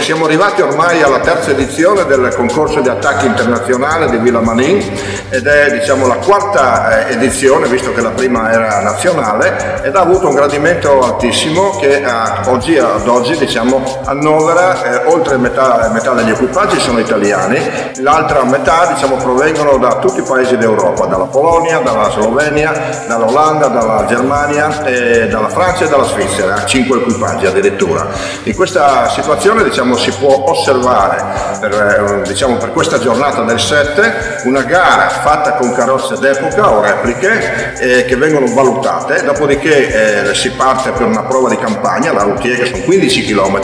siamo arrivati ormai alla terza edizione del concorso di attacchi internazionale di Villa Manin ed è diciamo la quarta edizione, visto che la prima era nazionale, ed ha avuto un gradimento altissimo che ad oggi diciamo annovera oltre metà degli equipaggi sono italiani, l'altra metà diciamo provengono da tutti i paesi d'Europa, dalla Polonia, dalla Slovenia, dall'Olanda, dalla Germania, dalla Francia e dalla Svizzera, 5 equipaggi addirittura. In questa situazione diciamo si può osservare per questa giornata del 7 una gara fatta con carrozze d'epoca o repliche che vengono valutate, dopodiché si parte per una prova di campagna, la routier, che sono 15 km,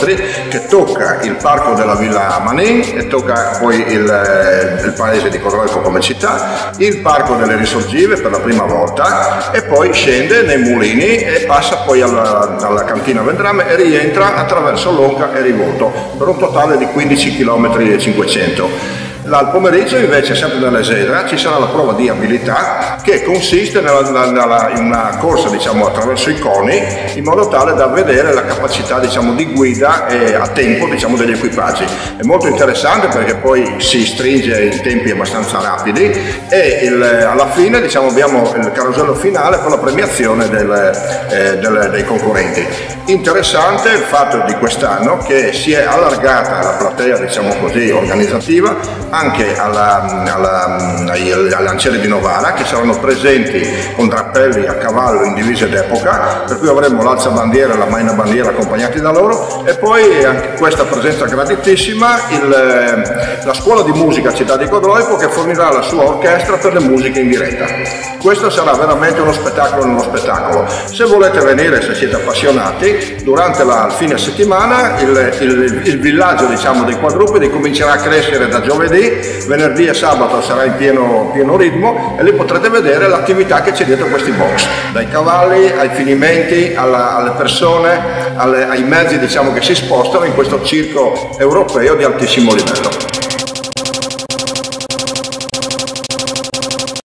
che tocca il parco della Villa Manin e tocca poi il paese di Codroico come città, il parco delle Risorgive per la prima volta e poi scende nei mulini e passa poi alla cantina Vendrame e rientra attraverso Lonca e Rivolto per un totale di 15 km e 500. Al pomeriggio invece, sempre nell'Esedra, ci sarà la prova di abilità che consiste in una corsa diciamo attraverso i coni in modo tale da vedere la capacità diciamo di guida a tempo diciamo degli equipaggi. È molto interessante perché poi si stringe in tempi abbastanza rapidi e alla fine diciamo abbiamo il carosello finale con la premiazione dei concorrenti. Interessante il fatto di quest'anno che si è allargata la platea diciamo così organizzativa anche ai lancieri di Novara, che saranno presenti con drappelli a cavallo in divise d'epoca, per cui avremo l'alzabandiera e la maina bandiera accompagnati da loro, e poi anche questa presenza graditissima la scuola di musica Città di Codroico, che fornirà la sua orchestra per le musiche in diretta. Questo sarà veramente uno spettacolo nello spettacolo. Se volete venire, se siete appassionati, durante il fine settimana il villaggio diciamo dei quadrupedi comincerà a crescere da giovedì, venerdì e sabato sarà in pieno ritmo e lì potrete vedere l'attività che c'è dietro questi box, dai cavalli ai finimenti, alle persone, ai mezzi diciamo che si spostano in questo circo europeo di altissimo livello.